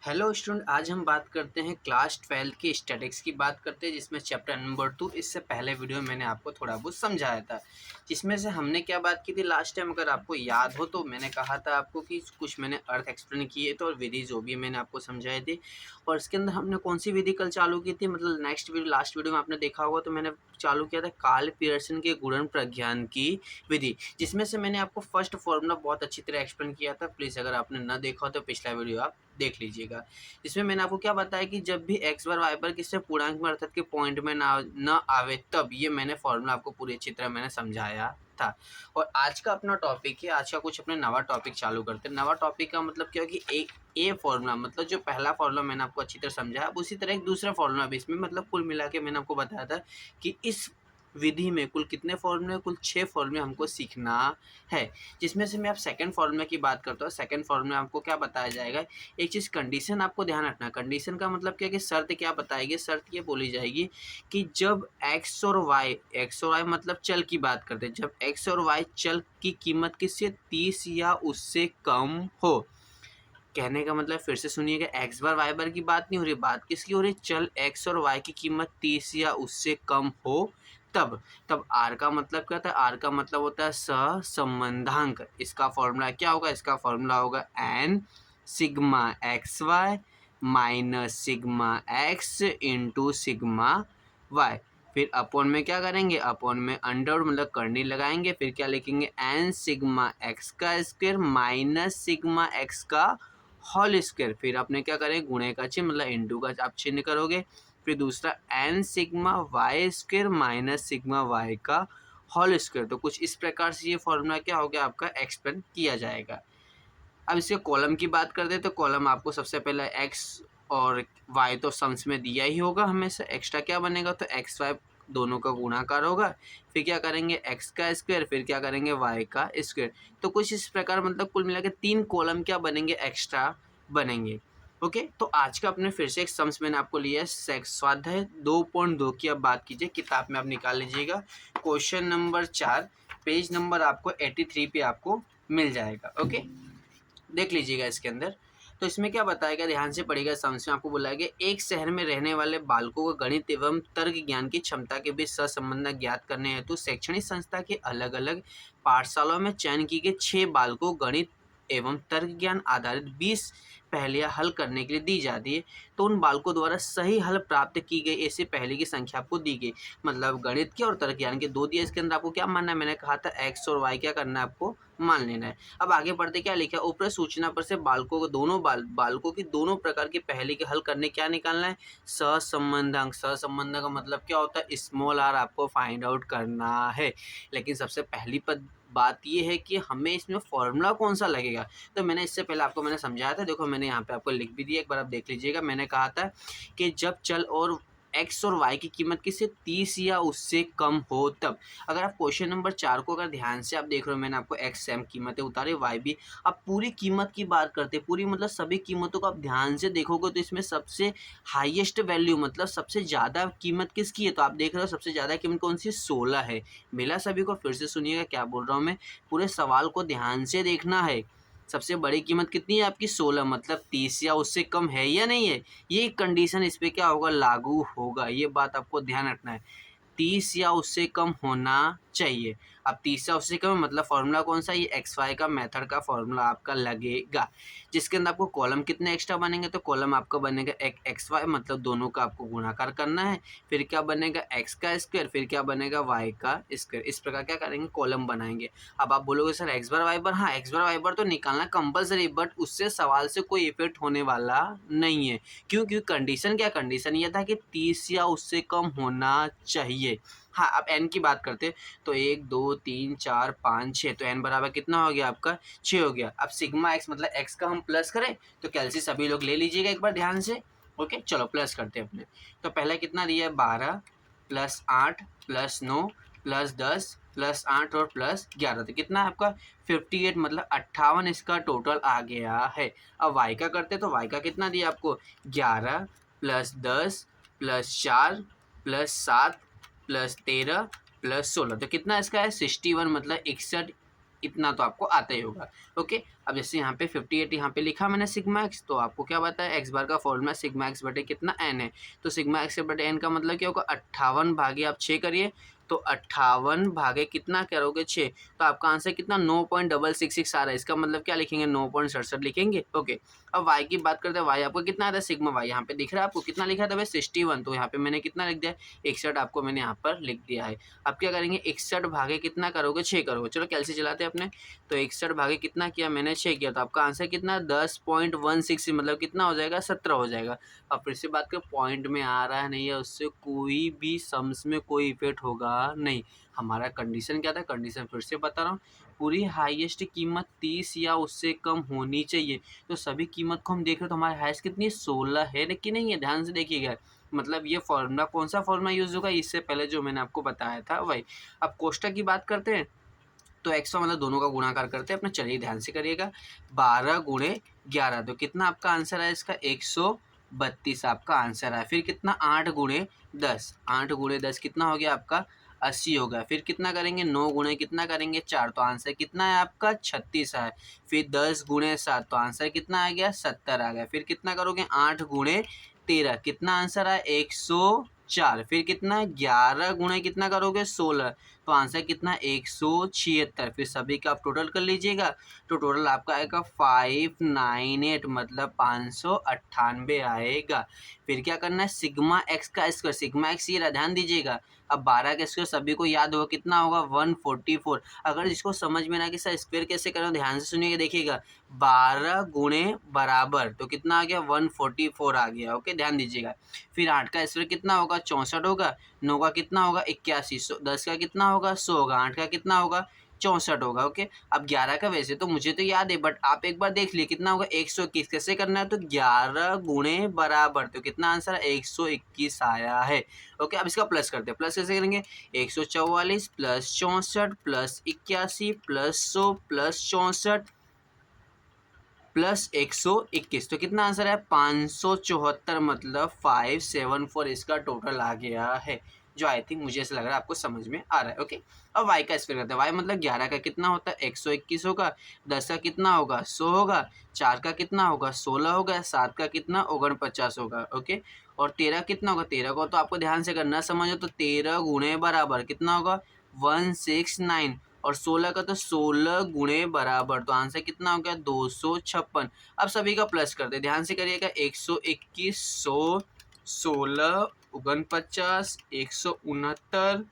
Hello student, आज हम बात करते हैं क्लास 12 की स्टैटिक्स की बात करते हैं, जिसमें चैप्टर नंबर 2। इससे पहले वीडियो में मैंने आपको थोड़ा बहुत समझाया था, जिसमें से हमने क्या बात की थी लास्ट टाइम। अगर आपको याद हो तो मैंने कहा था आपको कि कुछ मैंने अर्थ एक्सप्लेन किए थे और विधि जो भी मैंने आपको समझाई थी। और इसके अंदर हमने कौन सी विधि कल चालू की थी, मतलब नेक्स्ट वीडियो लास्ट वीडियो में आपने देखा होगा तो मैंने चालू किया था कार्ल पियर्सन के गुणन प्रज्ञान की विधि, जिसमें से मैंने आपको फर्स्ट फॉर्मूला बहुत अच्छी तरह एक्सप्लेन किया था। प्लीज़ अगर आपने न देखा हो तो पिछला वीडियो आप देख लीजिएगा। इसमें मैंने आपको क्या बताया कि जब भी एक्स बार वाई बार किसी पूर्णांक में अर्थात के पॉइंट में ना आवे, तब ये मैंने फॉर्मूला आपको पूरी अच्छी तरह मैंने समझाया था। और आज का अपना टॉपिक है, आज का कुछ अपने नवा टॉपिक चालू करते हैं। नवा टॉपिक का मतलब क्या है कि एक ए फॉर्मूला, मतलब जो पहला फॉर्मूला मैंने आपको अच्छी तरह समझाया, अब उसी तरह एक दूसरा फॉर्मूला भी इसमें, मतलब कुल मिला के मैंने आपको बताया था कि इस विधि में कुल कितने फॉर्मूले, कुल 6 फॉर्मूले हमको सीखना है। जिसमें से मैं आप सेकंड फॉर्मूले की बात करता हूँ। सेकंड फॉर्मूले आपको क्या बताया जाएगा, एक चीज़ कंडीशन आपको ध्यान रखना। कंडीशन का मतलब क्या है कि शर्त क्या बताएगी, शर्त ये बोली जाएगी कि जब एक्स और वाई मतलब चल की बात करते हैं, जब एक्स और वाई चल की कीमत किससे 30 या उससे कम हो। कहने का मतलब फिर से सुनिएगा, एक्स बार वाई बार की बात नहीं हो रही, बात किसकी हो रही, चल एक्स और वाई की कीमत 30 या उससे कम हो तब। तब आर का मतलब क्या था, आर का मतलब होता है सहसंबंधांक। इसका फॉर्मूला क्या होगा, इसका फॉर्मूला होगा n sigma x y minus sigma x into sigma y. फिर अपॉन में क्या करेंगे, अपॉन में अंडर मतलब करनी लगाएंगे, फिर क्या लिखेंगे एन सिग्मा एक्स का स्क्वायर माइनस सिग्मा एक्स का होल स्क्वायर। फिर आपने क्या करें, गुणे का चिन्ह मतलब इंटू का आप चिन्ह करोगे। फिर दूसरा n sigma y square minus sigma y का होल स्क्वायर। तो कुछ इस प्रकार से ये फॉर्मूला क्या हो गया आपका एक्सप्लेन किया जाएगा। अब इसके कॉलम की बात करते हैं तो कॉलम आपको सबसे पहले एक्स और वाई तो सम्स में दिया ही होगा हमेशा। एक्स्ट्रा क्या बनेगा, तो एक्स वाई दोनों का गुणाकार होगा। फिर क्या करेंगे, एक्स का स्क्वायर, फिर क्या करेंगे वाई का स्क्वायर। तो कुछ इस प्रकार मतलब कुल मिला के 3 कॉलम क्या बनेंगे, एक्स्ट्रा बनेंगे। ओके, तो आज का अपने फिर से एक सम्स मैंने आपको लिया है स्वाध्याय 2.2 की। अब बात कीजिए, किताब में आप निकाल लीजिएगा क्वेश्चन नंबर 4, पेज नंबर आपको 83 पे आपको मिल जाएगा। ओके, देख लीजिएगा इसके अंदर। तो इसमें क्या बताएगा, ध्यान से पढ़िएगा। समस्या आपको बुलाया गया, एक शहर में रहने वाले बालकों को गणित एवं तर्क ज्ञान की क्षमता के बीच सहसंबंध ज्ञात करने हेतु शैक्षणिक संस्था के अलग अलग पाठशालाओं में चयन की गई 6 बालकों को गणित एवं तर्क ज्ञान आधारित 20 पहेलियां हल करने के लिए दी जाती है। तो उन बालकों द्वारा सही हल प्राप्त की गई ऐसी पहेली की संख्या आपको दी गई, मतलब गणित के और तर्क ज्ञान के 2 दिए। इसके अंदर आपको क्या मानना है, मैंने कहा था एक्स और वाई क्या करना है, आपको मान लेना है। अब आगे बढ़ते क्या लिखा, ऊपर सूचना पर से बालकों को दोनों बालकों की दोनों प्रकार की पहेली के हल करने क्या निकालना है, सहसंबंधांक। सहसंबंध का मतलब क्या होता है, स्मॉल आर आपको फाइंड आउट करना है। लेकिन सबसे पहली बात ये है कि हमें इसमें फॉर्मूला कौन सा लगेगा। तो मैंने इससे पहले आपको मैंने समझाया था, देखो मैंने यहाँ पे आपको लिख भी दिया, एक बार आप देख लीजिएगा। मैंने कहा था कि जब चल और एक्स और वाई की कीमत किससे 30 या उससे कम हो तब। अगर आप क्वेश्चन नंबर 4 को अगर ध्यान से आप देख रहे हो, मैंने आपको एक्स सेम कीमतें उतारी, वाई भी। अब पूरी कीमत की बात करते हैं, पूरी मतलब सभी कीमतों को आप ध्यान से देखोगे तो इसमें सबसे हाईएस्ट वैल्यू मतलब सबसे ज़्यादा कीमत किसकी है, तो आप देख रहे हो सबसे ज़्यादा कीमत कौन सी, 16 है। मिला सभी को, फिर से सुनिएगा क्या बोल रहा हूँ मैं, पूरे सवाल को ध्यान से देखना है। सबसे बड़ी कीमत कितनी है आपकी, 16, मतलब 30 या उससे कम है या नहीं है। ये कंडीशन इस पे क्या होगा, लागू होगा। ये बात आपको ध्यान रखना है, 30 या उससे कम होना चाहिए। अब 30 या उससे कम मतलब फॉर्मूला कौन सा, ये एक्स वाई का मेथड का फॉर्मूला आपका लगेगा, जिसके अंदर आपको कॉलम कितने एक्स्ट्रा बनेंगे, तो कॉलम आपका बनेगा एक एक्स वाई, मतलब दोनों का आपको गुणाकार करना है। फिर क्या बनेगा, एक्स का स्क्वायर, फिर क्या बनेगा, वाई का स्क्वायर। इस प्रकार क्या करेंगे, कॉलम बनाएंगे। अब आप बोलोगे सर एक्स बार वाई बार, हाँ एक्स बार वाई बार तो निकालना कंपलसरी, बट उससे सवाल से कोई इफेक्ट होने वाला नहीं है। क्यों, क्योंकि कंडीशन क्या, कंडीशन ये था कि 30 या उससे कम होना चाहिए। हाँ, अब एन की बात करते हैं तो 1 2 3 4 5 6, तो एन बराबर कितना हो गया आपका, 6 हो गया। अब सिग्मा एक्स मतलब एक्स का हम प्लस करें तो कैलसी सभी लोग ले लीजिएगा एक बार ध्यान से। ओके, चलो प्लस करते हैं अपने। तो पहला कितना दिया है, 12 प्लस 8 प्लस 9 प्लस 10 प्लस 8 और प्लस 11, तो कितना है आपका 58, मतलब 58 इसका टोटल आ गया है। अब वाई का करते हैं तो वाई का कितना दिया आपको, 11 plus 10 plus 4 plus 7 plus 13 plus 16, तो कितना इसका है 61, मतलब 61। इतना तो आपको आता ही होगा। ओके, अब जैसे यहाँ पे 58 यहाँ पे लिखा मैंने सिग्मा एक्स, तो आपको क्या बताया एक्स बार का फॉर्मूला सिग्मा एक्स बटे कितना एन है। तो सिग्मा एक्स बटे एन का मतलब क्या होगा 58 भागे आप 6 करिए, तो 58 भागे कितना करोगे 6, तो आपका आंसर कितना 9.666 आ रहा है। इसका मतलब क्या लिखेंगे 9.67 लिखेंगे। ओके, अब वाई की बात करते हैं। वाई आपको कितना आता है सिग्मा वाई, यहाँ पे दिख रहा है आपको कितना लिखा था भाई 61, तो यहाँ पे मैंने कितना लिख दिया 61 आपको मैंने यहाँ पर लिख दिया है। अब क्या करेंगे 61 भागे कितना करोगे 6 करोगे। चलो कैलसी चलाते हैं अपने, तो 61 भागे कितना किया मैंने 6 किया, तो आपका आंसर कितना 10.16 मतलब कितना हो जाएगा 17 हो जाएगा। अब फिर से बात करें पॉइंट में आ रहा है नहीं है, उससे कोई भी सम्स में कोई इफेक्ट होगा नहीं। हमारा कंडीशन क्या था, कंडीशन फिर से बता रहा हूँ, पूरी हाईएस्ट कीमत 30 या उससे कम होनी चाहिए। तो सभी कीमत को हम देख रहे हैं, तो हमारी हाईएस्ट कितनी है 16 है कि नहीं है, ध्यान से देखिएगा। मतलब ये फॉर्मूला कौन सा फॉर्मूला यूज होगा, इससे पहले जो मैंने आपको बताया था वही। अब कोष्टक की बात करते हैं, तो एक्स्ट्रा मतलब दोनों का गुणाकार करते हैं अपने। चलिए ध्यान से करिएगा, 12 गुणे 11, तो कितना आपका आंसर है इसका 132 आपका आंसर है। फिर कितना 8 गुणे 10, 8 गुणे 10 कितना हो गया आपका 80 हो गया। फिर कितना करेंगे 9 गुणे कितना करेंगे 4, तो आंसर कितना है आपका 36 है। फिर 10 गुणे 7, तो आंसर कितना आ गया 70 आ गया। फिर कितना करोगे 8 गुणे 13, कितना आंसर है 104। फिर कितना 11 गुणे कितना करोगे 16, तो आंसर कितना 176। फिर सभी का आप टोटल कर लीजिएगा, तो टोटल आपका आएगा 598 मतलब 598 आएगा। फिर क्या करना है सिग्मा एक्स का स्क्वायर, सिग्मा एक्स ये ध्यान दीजिएगा। अब 12 का स्क्वायर सभी को याद होगा कितना होगा 144। अगर जिसको समझ में ना कि सर स्क्वायर कैसे करें, ध्यान से सुनिएगा देखिएगा, 12 गुणे बराबर तो कितना आ गया 144 आ गया। ओके ध्यान दीजिएगा। फिर 8 का स्क्वायर कितना होगा 64 होगा, 9 का कितना होगा 81, 10 का कितना होगा 100 होगा, 8 का कितना होगा 64 होगा। ओके, अब 11 का वैसे तो मुझे तो याद है, बट आप एक बार देख लिए कितना होगा 121। कैसे करना है, तो 11 गुणे बराबर, तो कितना आंसर है 121 आया है। ओके, अब इसका प्लस करते हैं। प्लस कैसे करेंगे 144 plus 64 plus 81 plus 100 plus 64 plus 121, तो कितना आंसर है 574 मतलब 574 इसका टोटल आ गया है, जो आई थिंक मुझे ऐसा लग रहा है आपको समझ में आ रहा है। ओके, अब y का स्क्वायर करते हैं। y मतलब 11 का कितना होता है 121 होगा, 10 का कितना होगा 100 होगा, 4 का कितना होगा 16 होगा, 7 का कितना 49 होगा। ओके, और 13 कितना होगा, 13 को तो आपको ध्यान से करना समझो, तो 13 गुणे बराबर कितना होगा 169, और 16 का तो 16 गुणे बराबर, तो आंसर कितना हो गया 256। अब सभी का प्लस करते ध्यान से करिएगा, 121 100 16 49 169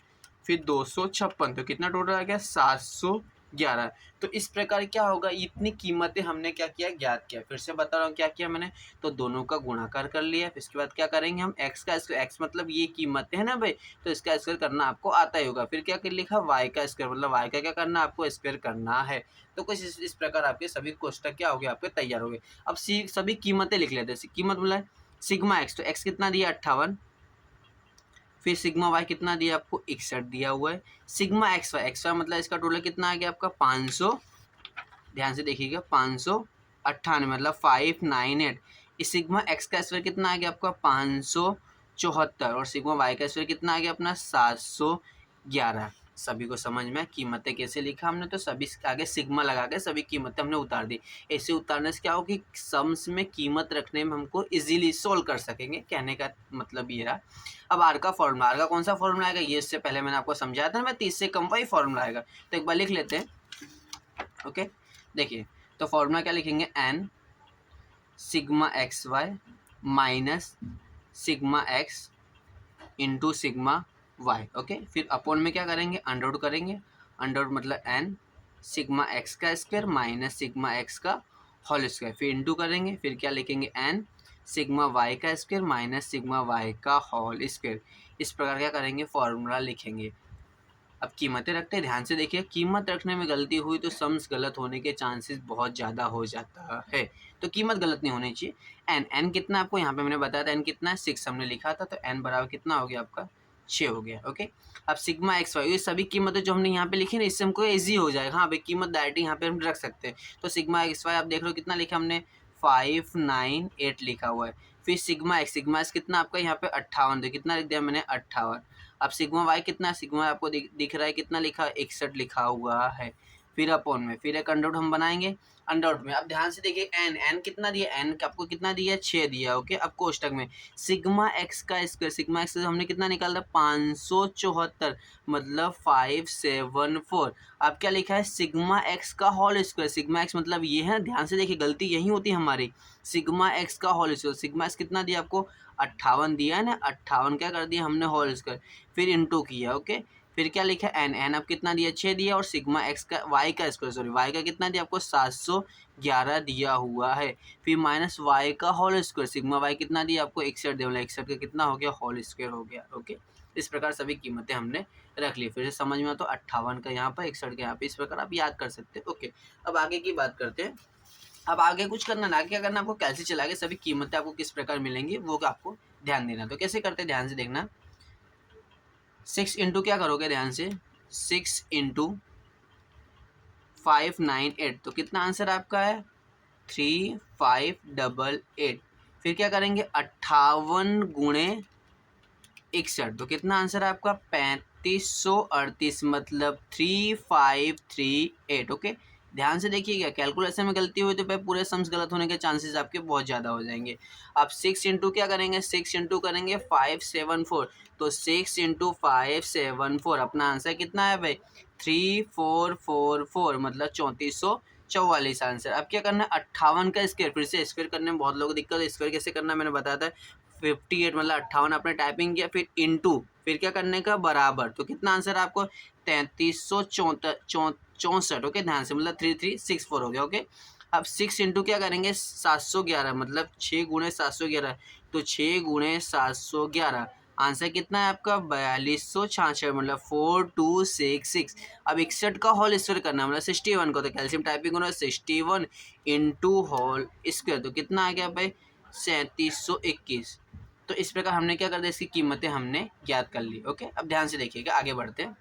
फिर 256, तो कितना टोटल आ गया 711। तो इस प्रकार क्या होगा, इतनी कीमतें हमने क्या किया ज्ञात किया। फिर से बता रहा हूँ क्या किया मैंने, तो दोनों का गुणाकार कर लिया। फिर इसके बाद क्या करेंगे हम एक्स का स्क्वायर, एक्स मतलब ये कीमतें है ना भाई, तो इसका स्क्वायर करना आपको आता ही होगा। फिर क्या कर लिखा वाई का स्क्वायर, मतलब वाई का क्या करना आपको स्क्वायर करना है। तो कुछ इस प्रकार आपके सभी कोष्टक क्या हो गए आपके तैयार हो गए। अब सभी कीमतें लिख लेते हैं। कीमत बोला सिग्मा एक्स, तो एक्स कितना दिया 58, फिर सिग्मा वाई कितना दिया आपको 61 दिया हुआ है। सिग्मा एक्स वाई मतलब इसका टोटल कितना आ गया आपका 500, ध्यान से देखिएगा 598 मतलब 598। इस सिग्मा एक्स का स्क्वायर कितना आ गया आपका 574, और सिग्मा वाई का स्क्वायर कितना आ गया अपना 711। सभी को समझ में कीमतें कैसे लिखा हमने, तो सभी आगे सिग्मा लगा के सभी कीमतें हमने उतार दी। ऐसे उतारने से क्या होगा कि सम्स में कीमत रखने में हमको इजीली सोल्व कर सकेंगे, कहने का मतलब ये रहा। अब आर का फॉर्मूला, आर का कौन सा फॉर्मूला आएगा, ये इससे पहले मैंने आपको समझाया था ना, मैं 30 से कम वही फॉर्मूला आएगा, तो एक बार लिख लेते हैं। ओके, देखिए तो फॉर्मूला क्या लिखेंगे, n sigma x y minus sigma x into sigma y. Okay, फिर अपॉन में क्या करेंगे अंडररूट करेंगे, अंडररूट मतलब एन सिग्मा एक्स का स्क्वायर माइनस सिग्मा एक्स का होल स्क्वायर, फिर इंटू करेंगे, फिर क्या लिखेंगे एन सिग्मा वाई का स्क्वायर माइनस सिग्मा वाई का होल स्क्वायर। इस प्रकार क्या करेंगे फॉर्मूला लिखेंगे। अब कीमतें रखते हैं, ध्यान से देखिए, कीमत रखने में गलती हुई तो सम्स गलत होने के चांसेस बहुत ज़्यादा हो जाता है, तो कीमत गलत नहीं होनी चाहिए। एन एन कितना आपको यहाँ पे मैंने बताया था, एन कितना है 6 हमने लिखा था, तो एन बराबर कितना हो गया आपका 6 हो गया। ओके, अब सिग्मा एक्स वाई, ये सभी कीमतें जो हमने यहाँ पे लिखी ना, इससे हमको ईजी हो जाएगा। हाँ भाई, कीमत डायरेक्ट यहाँ पे हम रख सकते हैं। तो सिग्मा एक्स वाई आप देख लो कितना लिखा हमने 598 लिखा हुआ है। फिर सिग्मा एक्स कितना आपका यहाँ पे 58, तो कितना लिख दिया मैंने 58। अब सिग्मा वाई कितना, सिग्मा आपको दिख रहा है कितना लिखा 61 लिखा हुआ है। फिर अपॉन में, फिर एक अंडर रूट हम बनाएंगे अंडर रूट में। अब ध्यान से देखिए एन कितना दिया, एन आपको कितना दिया 6 दिया। ओके, अब कोष्टक में सिग्मा एक्स का स्क्वायर, सिग्मा एक्स हमने कितना निकाला 574 मतलब 574। अब क्या लिखा है सिग्मा एक्स का होल स्क्वायर, सिग्मा एक्स मतलब ये है, ध्यान से देखिए गलती यही होती है हमारी, सिग्मा एक्स का होल स्क्वायर, सिग्मा एक्स कितना दिया आपको 58 दिया है ना, 58 क्या कर दिया हमने होल स्क्वायर, फिर इंटू किया। ओके, फिर क्या लिखा एन, एन अब कितना दिया 6 दिया, और सिग्मा एक्स का वाई का स्क्वायर, सॉरी वाई का कितना दिया आपको 711 दिया हुआ है, फिर माइनस वाई का होल स्क्वायर, सिग्मा वाई कितना दिया आपको 61 दिया, 61 का कितना हो गया होल स्क्वायर हो गया। ओके, इस प्रकार सभी कीमतें हमने रख ली। फिर से समझ में तो 58 का यहाँ पर 61 का यहाँ पे, इस प्रकार आप याद कर सकते हैं। ओके, अब आगे की बात करते हैं। अब आगे कुछ करना ना, क्या करना आपको कैसे चला के सभी कीमतें आपको किस प्रकार मिलेंगी वो आपको ध्यान देना। तो कैसे करते हैं ध्यान से देखना, 6 इंटू क्या करोगे ध्यान से, 6 इंटू 598, तो कितना आंसर आपका है 3588। फिर क्या करेंगे 58 गुणे 61, तो कितना आंसर है आपका 3538 मतलब 3538। ओके, ध्यान से देखिएगा, कैलकुलेशन में गलती हुई तो फिर पूरे सम्स गलत होने के चांसेस आपके बहुत ज़्यादा हो जाएंगे। आप 6 इंटू क्या करेंगे, 6 इंटू करेंगे 574, तो 6 इंटू 574 अपना आंसर कितना है भाई 3444 मतलब 3444 आंसर। अब क्या करना है 58 का स्क्वायर, फिर से स्क्वायर करने में बहुत लोगों को दिक्कत है, स्क्वायर कैसे करना मैंने बताया था, 58 मतलब 58 आपने टाइपिंग किया, फिर इंटू, फिर क्या करने का बराबर, तो कितना आंसर आपको 3364। ओके, ध्यान से मतलब 3364 हो गया। ओके, अब 6 इंटू क्या करेंगे 711 मतलब 6 गुणे 711, तो 6 गुणे 711 आंसर कितना है आपका 4266 मतलब 4266। अब 61 का होल स्क्वायर करना मतलब 61 को, तो कैल्शियम टाइपिंग होना 61 इंटू होल स्क्वायर, तो कितना आ गया भाई 3721। तो इस प्रकार हमने क्या कर दिया, इसकी कीमतें हमने ज्ञात कर ली। ओके, अब ध्यान से देखिएगा, आगे बढ़ते हैं।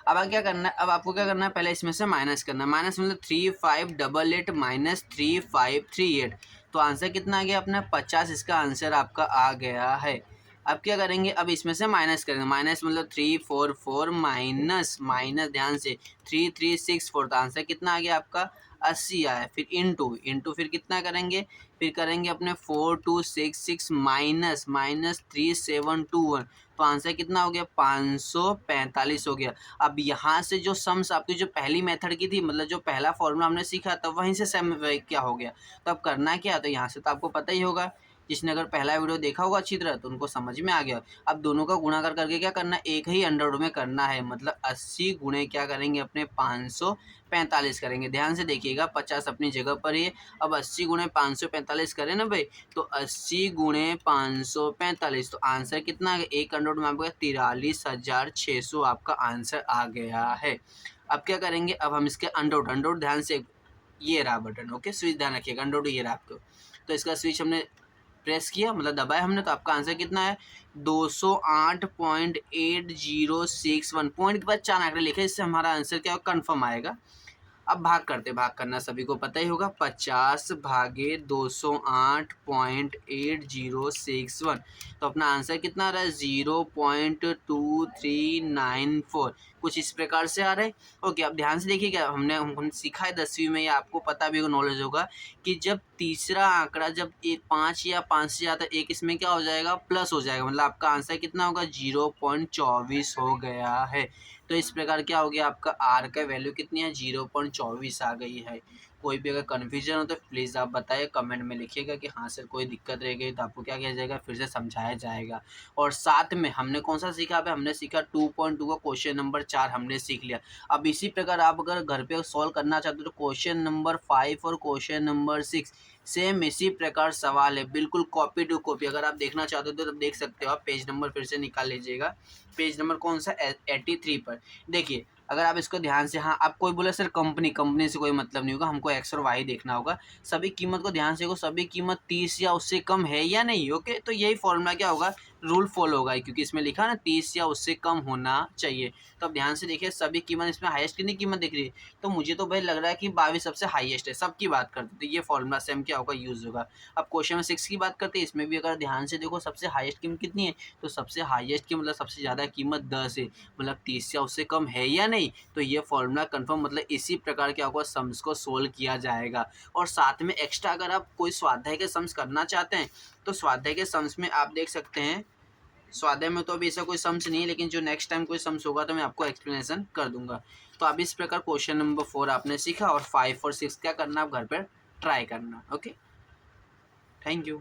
अब आगे क्या करना है, अब आपको क्या करना है पहले इसमें से माइनस करना है, माइनस मतलब 3588 माइनस 3538, तो आंसर कितना आ गया अपना 50, इसका आंसर आपका आ गया है। अब क्या करेंगे, अब इसमें से माइनस करेंगे, माइनस मतलब 344 माइनस माइनस ध्यान से 3364, तो आंसर कितना आ गया आपका 80 आया। फिर इंटू, इंटू फिर कितना करेंगे, फिर करेंगे अपने 4266 माइनस माइनस 3721, तो आंसर कितना हो गया 545 हो गया। अब यहाँ से जो सम्स आपकी जो पहली मेथड की थी, मतलब जो पहला फॉर्मूला हमने सीखा था वहीं से सेम क्या हो गया, तो अब करना क्या, तो यहाँ से तो आपको पता ही होगा, जिसने अगर पहला वीडियो देखा होगा अच्छी तरह तो उनको समझ में आ गया। अब दोनों का गुणा करके क्या करना है, एक ही अंडर रूट में करना है, मतलब 80 गुणे क्या करेंगे अपने 545 करेंगे। ध्यान से देखिएगा 50 अपनी जगह पर ही है। अब 80 गुणे 545 करें ना भाई, तो 80 गुणे 545, तो आंसर कितना आ गया, एक अंडर रूट में आपका 43,600 आपका आंसर आ गया है। अब क्या करेंगे, अब हम इसके अंडर रूट ध्यान से, ये रहा बटन। ओके, स्विच ध्यान रखिएगा, अंडर रूट ये रहा आपको, तो इसका स्विच हमने प्रेस किया मतलब दबाया हमने, तो आपका आंसर कितना है 208.8061, पॉइंट के बाद 4 आंकड़े लिखे, इससे हमारा आंसर क्या कंफर्म आएगा। अब भाग करते, भाग करना सभी को पता ही होगा, 50 भागे 208.8061, तो अपना आंसर कितना आ रहा है 0.2394, कुछ इस प्रकार से आ रहा है। ओके, अब ध्यान से देखिएगा, हमने सीखा है 10वीं में, या आपको पता भी होगा, नॉलेज होगा कि जब तीसरा आंकड़ा जब 5 या 5 से ज़्यादा एक, इसमें क्या हो जाएगा प्लस हो जाएगा, मतलब आपका आंसर कितना होगा 0.24 हो गया है। तो इस प्रकार क्या हो गया आपका आर का वैल्यू कितनी है 0.24 आ गई है। कोई भी अगर कन्फ्यूजन हो तो प्लीज़ आप बताइए, कमेंट में लिखिएगा कि हाँ सर कोई दिक्कत रह गई, तो आपको क्या किया जाएगा फिर से समझाया जाएगा। और साथ में हमने कौन सा सीखा, हमने सीखा 2.2 का क्वेश्चन नंबर 4 हमने सीख लिया। अब इसी प्रकार आप अगर घर पे सॉल्व करना चाहते हो तो क्वेश्चन नंबर 5 और क्वेश्चन नंबर 6 सेम इसी प्रकार सवाल है, बिल्कुल कॉपी टू कॉपी। अगर आप देखना चाहते हो तो देख सकते हो, आप पेज नंबर फिर से निकाल लीजिएगा, पेज नंबर कौन सा 83 पर देखिए। अगर आप इसको ध्यान से, हाँ आप कोई बोले सर कंपनी से कोई मतलब नहीं होगा, हमको एक्स और वाई देखना होगा, सभी कीमत को ध्यान से देखो, सभी कीमत 30 या उससे कम है या नहीं। ओके, तो यही फॉर्मूला क्या होगा रूल फॉलो होगा, क्योंकि इसमें लिखा है ना 30 या उससे कम होना चाहिए। तो अब ध्यान से देखिए, सभी कीमत इसमें हाईएस्ट कितनी कीमत दिख रही है, तो मुझे तो भाई लग रहा है कि 22 सबसे हाईएस्ट है, सबकी बात करते तो ये फॉर्मूला सेम क्या होगा, यूज़ होगा। अब क्वेश्चन में 6 की बात करते हैं, इसमें भी अगर ध्यान से देखो सबसे हाईएस्ट कीमत कितनी है, तो सबसे हाईएस्ट की मतलब सबसे ज़्यादा कीमत 10 है, मतलब 30 या उससे कम है या नहीं, तो ये फॉर्मूला कन्फर्म, मतलब इसी प्रकार क्या होगा, सम्स को सोल्व किया जाएगा। और साथ में एक्स्ट्रा अगर आप कोई स्वाध्याय के सम्स करना चाहते हैं, तो स्वाध्याय के सम्स में आप देख सकते हैं, स्वाध्याय में तो अभी ऐसा कोई सम्स नहीं है, लेकिन जो नेक्स्ट टाइम कोई सम्स होगा तो मैं आपको एक्सप्लेनेशन कर दूंगा। तो अब इस प्रकार क्वेश्चन नंबर 4 आपने सीखा, और 5 और 6 क्या करना, आप घर पर ट्राई करना। Okay, thank you.